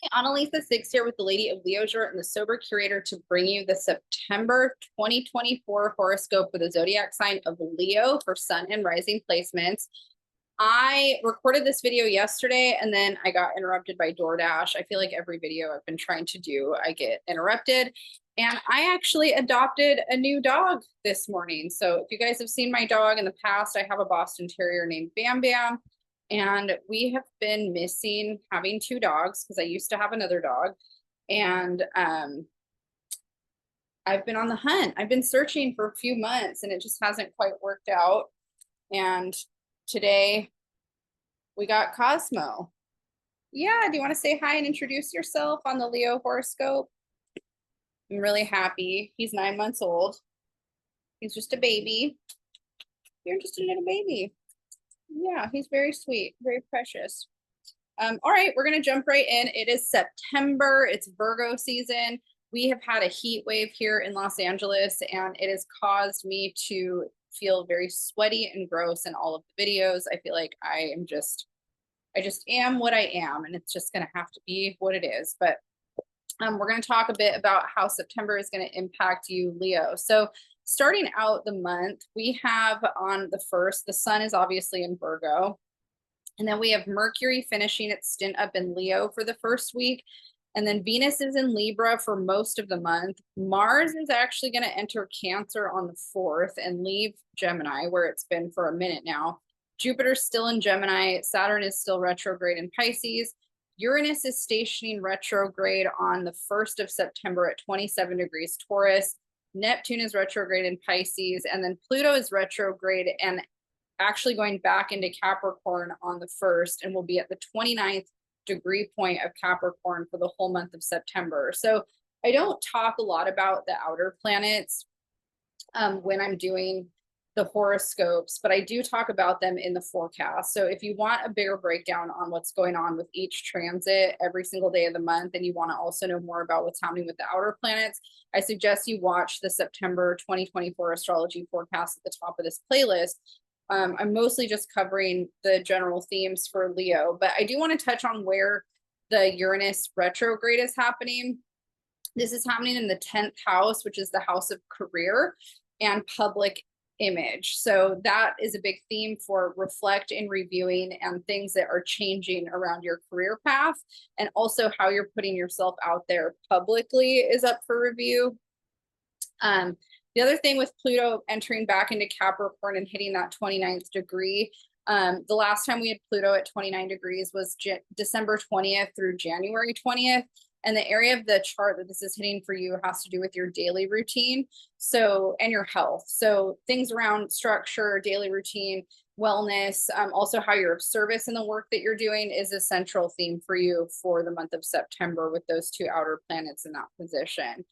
Analisa 6 here with the Lady of Leisure and the Sober Curator to bring you the September 2024 horoscope for the zodiac sign of Leo for sun and rising placements. I recorded this video yesterday and then I got interrupted by DoorDash. I feel like every video I've been trying to do, I get interrupted. And I actually adopted a new dog this morning. So if you guys have seen my dog in the past, I have a Boston Terrier named Bam Bam. And we have been missing having two dogs because I used to have another dog. And I've been on the hunt. I've been searching for a few months and it just hasn't quite worked out. And today we got Cosmo. Yeah, do you want to say hi and introduce yourself on the Leo horoscope? I'm really happy. He's 9 months old. He's just a baby. You're just a little baby. Yeah, he's very sweet, very precious. All right, we're going to jump right in. It is September. It's Virgo season. We have had a heat wave here in Los Angeles, and it has caused me to feel very sweaty and gross in all of the videos. I feel like I just am what I am, and it's just going to have to be what it is. But we're going to talk a bit about how September is going to impact you, Leo. So starting out the month, we have on the 1st, the sun is obviously in Virgo. And then we have Mercury finishing its stint up in Leo for the first week. And then Venus is in Libra for most of the month. Mars is actually going to enter Cancer on the 4th and leave Gemini, where it's been for a minute now. Jupiter's still in Gemini. Saturn is still retrograde in Pisces. Uranus is stationing retrograde on the 1st of September at 27 degrees Taurus. Neptune is retrograde in Pisces. And then Pluto is retrograde and actually going back into Capricorn on the 1st and will be at the 29th degree point of Capricorn for the whole month of September. So I don't talk a lot about the outer planets when I'm doing the horoscopes, but I do talk about them in the forecast. So if you want a bigger breakdown on what's going on with each transit every single day of the month, and you want to also know more about what's happening with the outer planets, I suggest you watch the September 2024 astrology forecast at the top of this playlist. I'm mostly just covering the general themes for Leo, but I do want to touch on where the Uranus retrograde is happening. This is happening in the 10th house, which is the house of career and public image. So that is a big theme for reflect and reviewing and things that are changing around your career path. And also how you're putting yourself out there publicly is up for review. The other thing with Pluto entering back into Capricorn and hitting that 29th degree, the last time we had Pluto at 29 degrees was December 20th through January 20th. And the area of the chart that this is hitting for you has to do with your daily routine, and your health. So things around structure, daily routine, wellness, also how you're of service in the work that you're doing is a central theme for you for the month of September with those two outer planets in that position.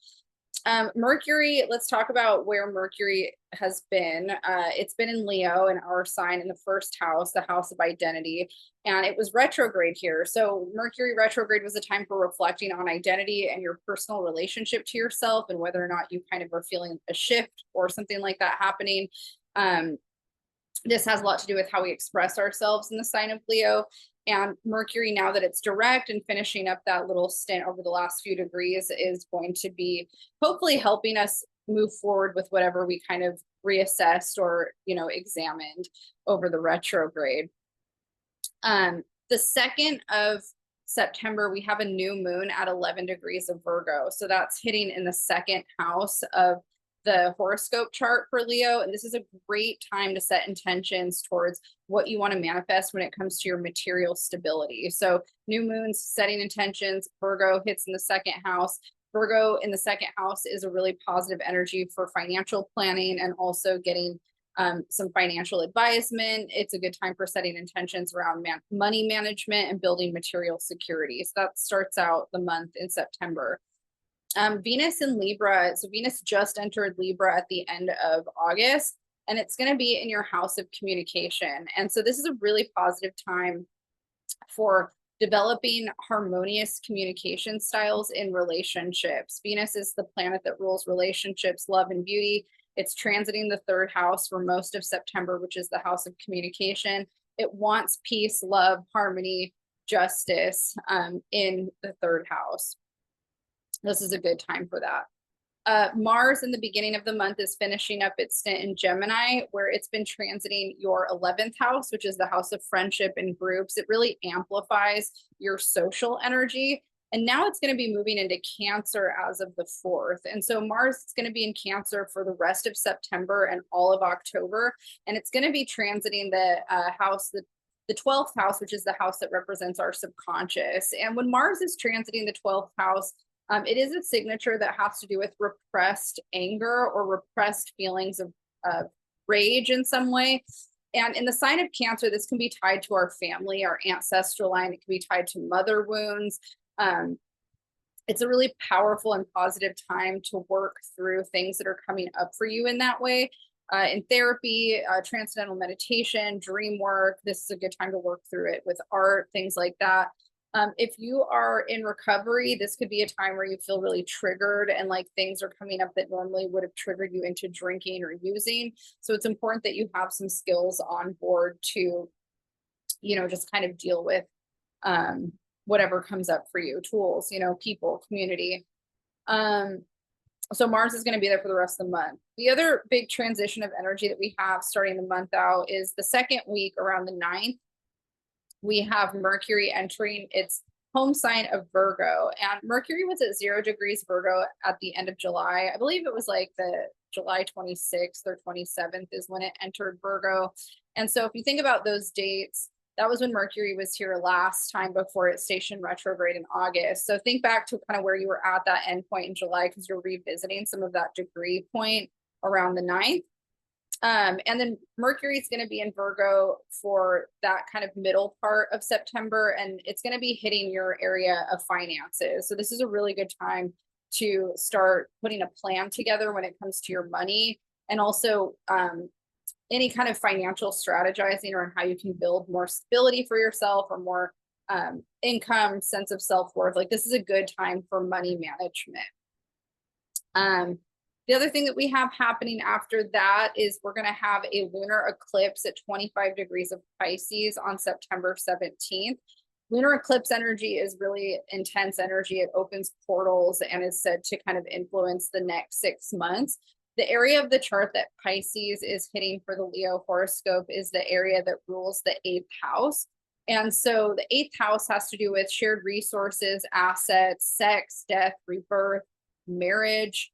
Mercury, let's talk about where Mercury has been. It's been in Leo, in our sign, in the 1st house, the house of identity, and it was retrograde here. So Mercury retrograde was a time for reflecting on identity and your personal relationship to yourself and whether or not you kind of are feeling a shift or something like that happening. This has a lot to do with how we express ourselves in the sign of Leo. And Mercury, now that it's direct and finishing up that little stint over the last few degrees, is going to be hopefully helping us move forward with whatever we kind of reassessed or, examined over the retrograde. The 2nd of September, we have a new moon at 11 degrees of Virgo. So that's hitting in the 2nd house of the horoscope chart for Leo. And this is a great time to set intentions towards what you want to manifest when it comes to your material stability. So new moons, setting intentions, Virgo hits in the 2nd house. Virgo in the 2nd house is a really positive energy for financial planning and also getting some financial advisement. It's a good time for setting intentions around money management and building material security. So that starts out the month in September. Venus in Libra. So Venus just entered Libra at the end of August, and it's going to be in your house of communication. And so this is a really positive time for developing harmonious communication styles in relationships. Venus is the planet that rules relationships, love, and beauty. It's transiting the 3rd house for most of September, which is the house of communication. It wants peace, love, harmony, justice in the third house. This is a good time for that. Mars in the beginning of the month is finishing up its stint in Gemini, where it's been transiting your 11th house, which is the house of friendship and groups. It really amplifies your social energy. And now it's going to be moving into Cancer as of the 4th. And so Mars is going to be in Cancer for the rest of September and all of October. And it's going to be transiting the house, the 12th house, which is the house that represents our subconscious. And when Mars is transiting the 12th house, it is a signature that has to do with repressed anger or repressed feelings of rage in some way. And in the sign of Cancer, this can be tied to our family, our ancestral line. It can be tied to mother wounds. It's a really powerful and positive time to work through things that are coming up for you in that way. In therapy, transcendental meditation, dream work, this is a good time to work through it with art, things like that. If you are in recovery, this could be a time where you feel really triggered and like things are coming up that normally would have triggered you into drinking or using. So it's important that you have some skills on board to, just kind of deal with whatever comes up for you, tools, people, community. So Mars is going to be there for the rest of the month. The other big transition of energy that we have starting the month out is the second week around the 9th. We have Mercury entering its home sign of Virgo, and Mercury was at 0 degrees Virgo at the end of July. I believe it was like the July 26th or 27th is when it entered Virgo. And so if you think about those dates, that was when Mercury was here last time before it stationed retrograde in August. So think back to kind of where you were at that end point in July, because you're revisiting some of that degree point around the 9th. And then Mercury is going to be in Virgo for that kind of middle part of September, and it's going to be hitting your area of finances. So this is a really good time to start putting a plan together when it comes to your money, and also any kind of financial strategizing around how you can build more stability for yourself or more income, sense of self-worth. Like this is a good time for money management. The other thing that we have happening after that is we're going to have a lunar eclipse at 25 degrees of Pisces on September 17th. Lunar eclipse energy is really intense energy. It opens portals and is said to kind of influence the next 6 months. The area of the chart that Pisces is hitting for the Leo horoscope is the area that rules the 8th house. And so the 8th house has to do with shared resources, assets, sex, death, rebirth, marriage,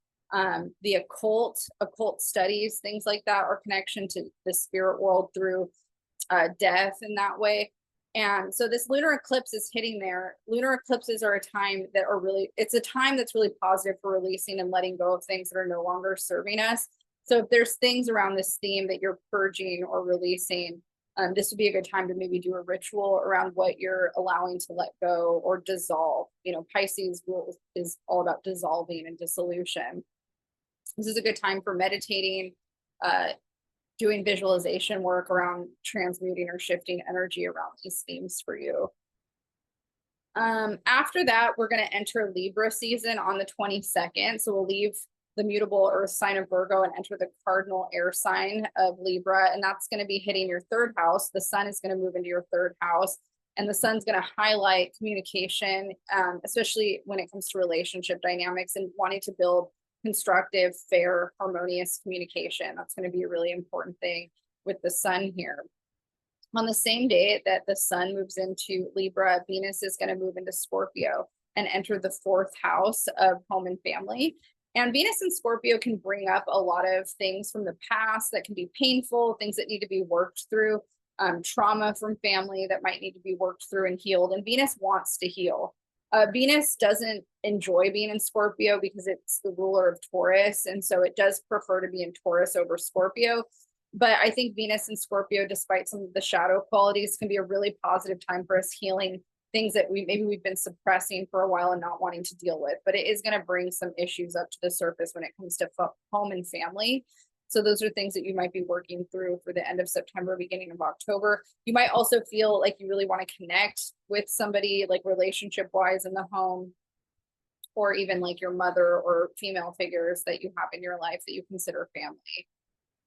the occult studies, things like that, or connection to the spirit world through death in that way. And so this lunar eclipse is hitting there. Lunar eclipses are a time that are really, it's a time that's really positive for releasing and letting go of things that are no longer serving us. So if there's things around this theme that you're purging or releasing, this would be a good time to maybe do a ritual around what you're allowing to let go or dissolve. Pisces is all about dissolving and dissolution. This is a good time for meditating, doing visualization work around transmuting or shifting energy around these themes for you. After that, we're going to enter Libra season on the 22nd. So we'll leave the mutable earth sign of Virgo and enter the cardinal air sign of Libra. And that's going to be hitting your 3rd house. The sun is going to move into your 3rd house. And the sun's going to highlight communication, especially when it comes to relationship dynamics and wanting to build constructive, fair, harmonious communication. That's going to be a really important thing with the sun here. On the same day that the sun moves into Libra, Venus is going to move into Scorpio and enter the 4th house of home and family. And Venus and Scorpio can bring up a lot of things from the past that can be painful, things that need to be worked through, trauma from family that might need to be worked through and healed. And Venus wants to heal. Venus doesn't enjoy being in Scorpio because it's the ruler of Taurus. And so it does prefer to be in Taurus over Scorpio. But I think Venus and Scorpio, despite some of the shadow qualities, can be a really positive time for us healing things that we've been suppressing for a while and not wanting to deal with. But it is going to bring some issues up to the surface when it comes to home and family. So those are things that you might be working through for the end of September, beginning of October. You might also feel like you really want to connect with somebody, like relationship wise in the home, or even like your mother or female figures that you have in your life that you consider family.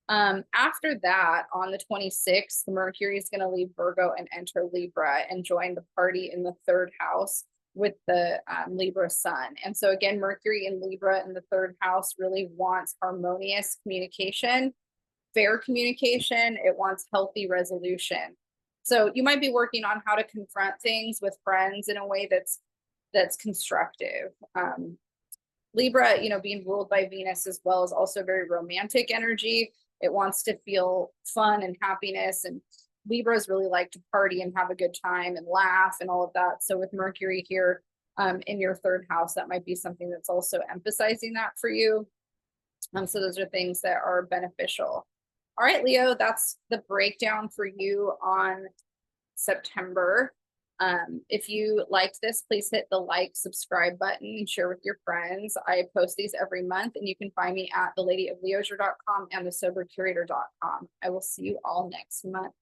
After that, on the 26th, Mercury is going to leave Virgo and enter Libra and join the party in the third house with the Libra sun. And so again, Mercury in Libra in the third house really wants harmonious communication, fair communication. It wants healthy resolution. So you might be working on how to confront things with friends in a way that's constructive. Libra, you know, being ruled by Venus as well, is also very romantic energy. It wants to feel fun and happiness, and Libras really like to party and have a good time and laugh and all of that. So with Mercury here in your third house, that might be something that's also emphasizing that for you. So those are things that are beneficial. All right, Leo, that's the breakdown for you on September. If you liked this, please hit the like, subscribe button and share with your friends. I post these every month, and you can find me at theladyofleisure.com and thesobercurator.com. I will see you all next month.